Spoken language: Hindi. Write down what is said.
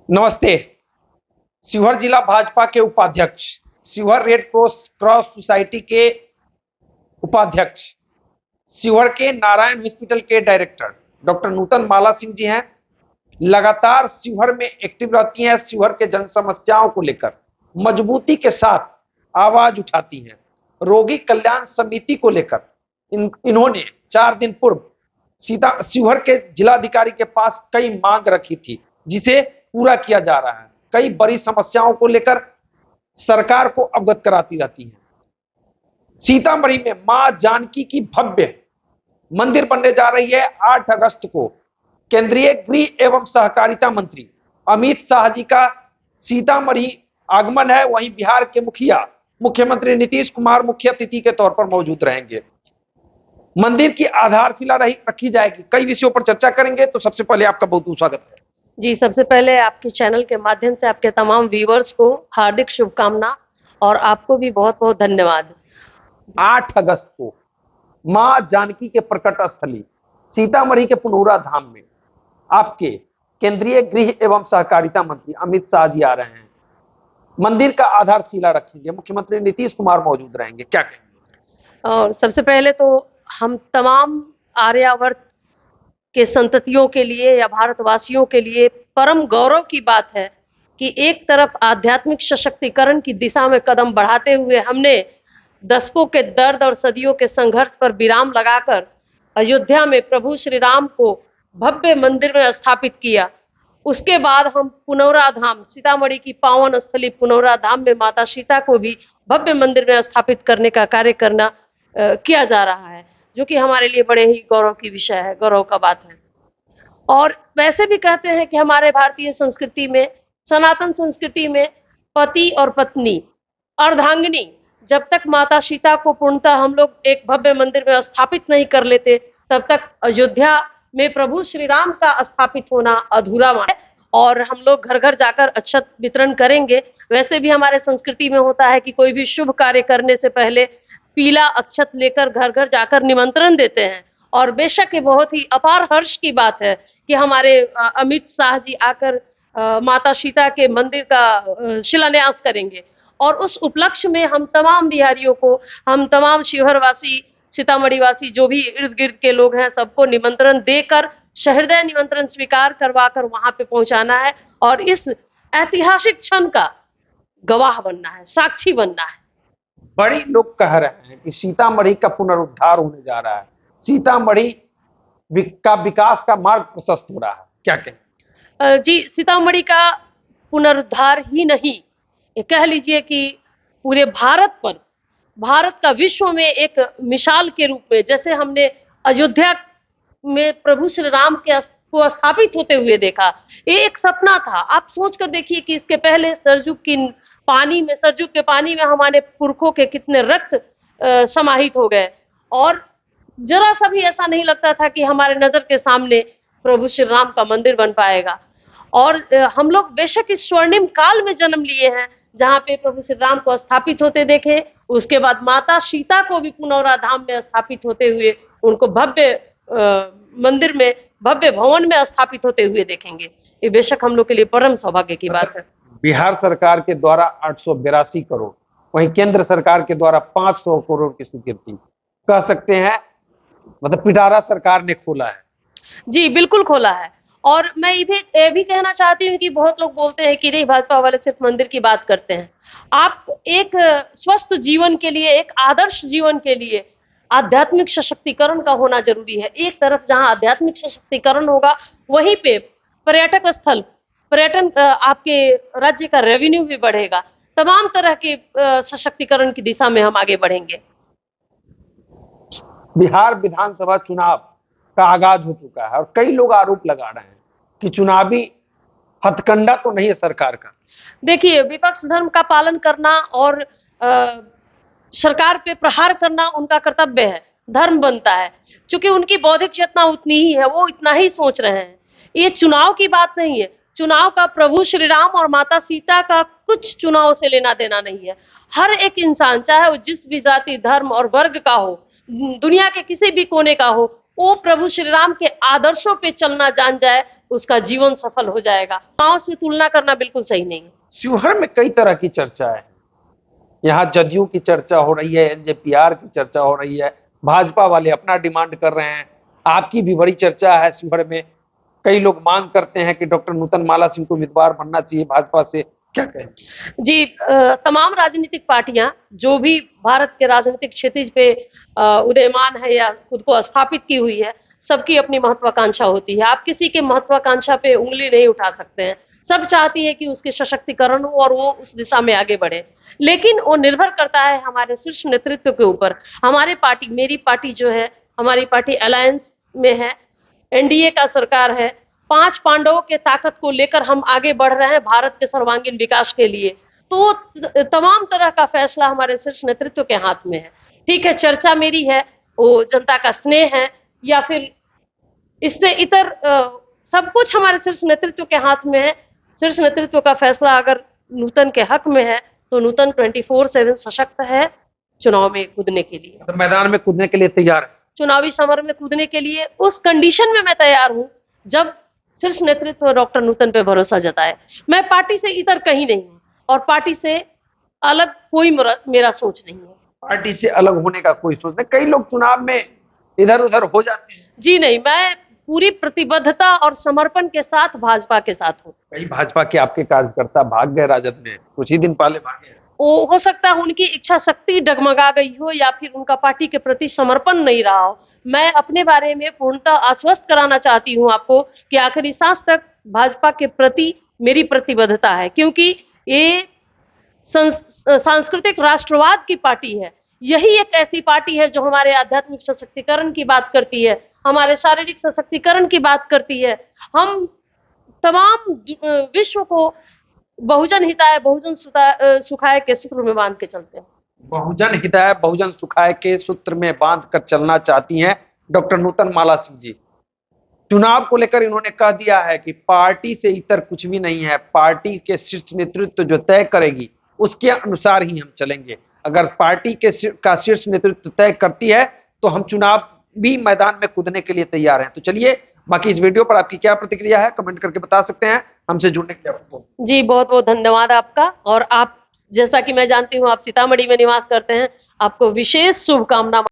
नमस्ते। शिवहर जिला भाजपा के उपाध्यक्ष, शिवहर रेड क्रॉस सोसाइटी के उपाध्यक्ष, शिवहर के नारायण हॉस्पिटल के डायरेक्टर डॉक्टर नूतन माला सिंह जी हैं। लगातार शिवहर में एक्टिव रहती हैं, शिवहर के जन समस्याओं को लेकर मजबूती के साथ आवाज उठाती हैं। रोगी कल्याण समिति को लेकर इन्होंने 4 दिन पूर्व शिवहर के जिलाधिकारी के पास कई मांग रखी थी, जिसे पूरा किया जा रहा है। कई बड़ी समस्याओं को लेकर सरकार को अवगत कराती रहती है। सीतामढ़ी में मां जानकी की भव्य मंदिर बनने जा रही है। 8 अगस्त को केंद्रीय गृह एवं सहकारिता मंत्री अमित शाह जी का सीतामढ़ी आगमन है। वहीं बिहार के मुख्यमंत्री नीतीश कुमार मुख्य अतिथि के तौर पर मौजूद रहेंगे। मंदिर की आधारशिला रखी जाएगी। कई विषयों पर चर्चा करेंगे, तो सबसे पहले आपका बहुत बहुत स्वागत है। जी, सबसे पहले आपके चैनल के माध्यम से आपके तमाम व्यूअर्स को हार्दिक शुभकामना और आपको भी बहुत बहुत धन्यवाद। 8 अगस्त को मां जानकी के प्रकट स्थली सीतामढ़ी के पुनौरा धाम में आपके केंद्रीय गृह एवं सहकारिता मंत्री अमित शाह जी आ रहे हैं। मंदिर का आधारशिला रखेंगे, मुख्यमंत्री नीतीश कुमार मौजूद रहेंगे, क्या कहेंगे? और सबसे पहले तो हम तमाम आर्यावर्त के संततियों के लिए या भारतवासियों के लिए परम गौरव की बात है कि एक तरफ आध्यात्मिक सशक्तिकरण की दिशा में कदम बढ़ाते हुए हमने दशकों के दर्द और सदियों के संघर्ष पर विराम लगाकर अयोध्या में प्रभु श्री राम को भव्य मंदिर में स्थापित किया। उसके बाद हम पुनौरा धाम, सीतामढ़ी की पावन स्थली पुनौरा धाम में माता सीता को भी भव्य मंदिर में स्थापित करने का कार्य किया जा रहा है, जो कि हमारे लिए बड़े ही गौरव की विषय है, गौरव का बात है। और वैसे भी कहते हैं कि हमारे भारतीय संस्कृति में, सनातन संस्कृति में पति और पत्नी, अर्धांगिनी, जब तक माता सीता को पूर्णतः हम लोग एक भव्य मंदिर में स्थापित नहीं कर लेते, तब तक अयोध्या में प्रभु श्री राम का स्थापित होना अधूरा है। और हम लोग घर घर जाकर अक्षत वितरण करेंगे। वैसे भी हमारे संस्कृति में होता है कि कोई भी शुभ कार्य करने से पहले पीला अक्षत लेकर घर घर जाकर निमंत्रण देते हैं। और बेशक ये बहुत ही अपार हर्ष की बात है कि हमारे अमित शाह जी आकर माता सीता के मंदिर का शिलान्यास करेंगे। और उस उपलक्ष्य में हम तमाम बिहारियों को, हम तमाम शिवहर वासी, सीतामढ़ी वासी, जो भी इर्द गिर्द के लोग हैं, सबको निमंत्रण देकर, सहृदय निमंत्रण स्वीकार करवाकर वहां पे पहुंचाना है और इस ऐतिहासिक क्षण का गवाह बनना है, साक्षी बनना है। बड़े लोग कह रहे हैं कि सीतामढ़ी का पुनरुद्धार होने जा रहा है, सीतामढ़ी का विकास का मार्ग प्रशस्त हो रहा है, क्या कहें? जी, सीतामढ़ी का पुनरुद्धार ही नहीं, कह लीजिए कि पूरे भारत का विश्व में एक मिसाल के रूप में, जैसे हमने अयोध्या में प्रभु श्री राम को स्थापित होते हुए देखा, ये एक सपना था। आप सोच कर देखिए कि इसके पहले सरजू के पानी में हमारे पुरखों के कितने रक्त समाहित हो गए, और जरा सा भी ऐसा नहीं लगता था कि हमारे नजर के सामने प्रभु श्री राम का मंदिर बन पाएगा। और हम लोग बेशक इस स्वर्णिम काल में जन्म लिए हैं, जहाँ पे प्रभु श्री राम को स्थापित होते देखे, उसके बाद माता सीता को भी पुनौरा धाम में स्थापित होते हुए, उनको भव्य मंदिर में, भव्य भवन में स्थापित होते हुए देखेंगे। ये बेशक हम लोग के लिए परम सौभाग्य की बात है। बिहार सरकार के द्वारा 882 करोड़, वहीं केंद्र सरकार के द्वारा 500 करोड़ की स्वीकृति, कह सकते हैं मतलब पिटारा सरकार ने खोला है। जी, बिल्कुल खोला है। और मैं ये भी कहना चाहती हूँ कि बहुत लोग बोलते हैं कि नहीं, भाजपा वाले सिर्फ मंदिर की बात करते हैं। आप एक स्वस्थ जीवन के लिए, एक आदर्श जीवन के लिए आध्यात्मिक सशक्तिकरण का होना जरूरी है। एक तरफ जहाँ आध्यात्मिक सशक्तिकरण होगा, वहीं पे पर्यटन आपके राज्य का रेवेन्यू भी बढ़ेगा। तमाम तरह के सशक्तिकरण की दिशा में हम आगे बढ़ेंगे। बिहार विधानसभा चुनाव का आगाज हो चुका है और कई लोग आरोप लगा रहे हैं कि चुनावी हथकंडा तो नहीं है सरकार का। देखिए, विपक्ष धर्म का पालन करना और सरकार पे प्रहार करना उनका कर्तव्य है, धर्म बनता है। क्योंकि उनकी बौद्धिक चेतना उतनी ही है, वो इतना ही सोच रहे हैं। ये चुनाव की बात नहीं है। चुनाव का प्रभु श्री राम और माता सीता का कुछ चुनाव से लेना देना नहीं है। हर एक इंसान, चाहे वो जिस भी जाति, धर्म और वर्ग का हो, दुनिया के किसी भी कोने का हो, वो प्रभु श्री राम के आदर्शों पे चलना जान जाए, उसका जीवन सफल हो जाएगा। गांव से तुलना करना बिल्कुल सही नहीं है। शिवहर में कई तरह की चर्चा है। यहाँ जदयू की चर्चा हो रही है, एलजेपीआर की चर्चा हो रही है, भाजपा वाले अपना डिमांड कर रहे हैं, आपकी भी बड़ी चर्चा है शिवहर में। कई लोग मांग करते हैं कि डॉक्टर नूतन माला सिंह को उम्मीदवार बनना चाहिए भाजपा से, क्या कहें? जी, तमाम राजनीतिक पार्टियां जो भी भारत के राजनीतिक क्षितिज पे उदयमान है या खुद को स्थापित की हुई है, सबकी अपनी महत्वाकांक्षा होती है। आप किसी के महत्वाकांक्षा पे उंगली नहीं उठा सकते हैं। सब चाहती है कि उसके सशक्तिकरण हो और वो उस दिशा में आगे बढ़े, लेकिन वो निर्भर करता है हमारे शीर्ष नेतृत्व के ऊपर। हमारे पार्टी, मेरी पार्टी जो है, हमारी पार्टी अलायंस में है, एनडीए का सरकार है। 5 पांडवों के ताकत को लेकर हम आगे बढ़ रहे हैं भारत के सर्वांगीण विकास के लिए। तो तमाम तरह का फैसला हमारे शीर्ष नेतृत्व के हाथ में है। ठीक है, चर्चा मेरी है, वो जनता का स्नेह है या फिर इससे इतर सब कुछ हमारे शीर्ष नेतृत्व के हाथ में है। शीर्ष नेतृत्व का फैसला अगर नूतन के हक में है तो नूतन 24/7 सशक्त है चुनाव में कूदने के लिए, तो मैदान में कूदने के लिए तैयार है। चुनावी समर में कूदने के लिए उस कंडीशन में मैं तैयार हूं जब शीर्ष नेतृत्व डॉक्टर नूतन पे भरोसा जताए। मैं पार्टी से इतर कहीं नहीं हूं और पार्टी से अलग कोई मेरा सोच नहीं है। पार्टी से अलग होने का कोई सोच नहीं। कई लोग चुनाव में इधर उधर हो जाते हैं। जी नहीं, मैं पूरी प्रतिबद्धता और समर्पण के साथ भाजपा के साथ हूँ। कई भाजपा के आपके कार्यकर्ता भाग गए राजद में, कुछ ही दिन पहले भागे। वो हो सकता है उनकी इच्छा शक्ति डगमगा गई हो या फिर उनका पार्टी के प्रति समर्पण नहीं रहा हो। मैं अपने बारे में पूर्णतः आश्वस्त कराना चाहती हूँ आपको कि आखिरी सांस तक भाजपा के प्रति मेरी प्रतिबद्धता है, क्योंकि ये सांस्कृतिक राष्ट्रवाद की पार्टी है। यही एक ऐसी पार्टी है जो हमारे आध्यात्मिक सशक्तिकरण की बात करती है, हमारे शारीरिक सशक्तिकरण की बात करती है। हम तमाम विश्व को बहुजन हिताय बहुजन सुखाय के सूत्र में बांध के चलते हैं। बहुजन हिताय बहुजन सुखाय के सूत्र में बांध कर चलना चाहती हैं डॉक्टर नूतन माला सिंह जी। चुनाव को लेकर इन्होंने कह दिया है कि पार्टी से इतर कुछ भी नहीं है, पार्टी के शीर्ष नेतृत्व जो तय करेगी उसके अनुसार ही हम चलेंगे। अगर पार्टी के का शीर्ष नेतृत्व तय करती है तो हम चुनाव भी मैदान में कूदने के लिए तैयार हैं। तो चलिए, बाकी इस वीडियो पर आपकी क्या प्रतिक्रिया है कमेंट करके बता सकते हैं। हमसे जुड़ने के लिए जी बहुत बहुत धन्यवाद आपका। और आप, जैसा कि मैं जानती हूँ, आप सीतामढ़ी में निवास करते हैं, आपको विशेष शुभकामना।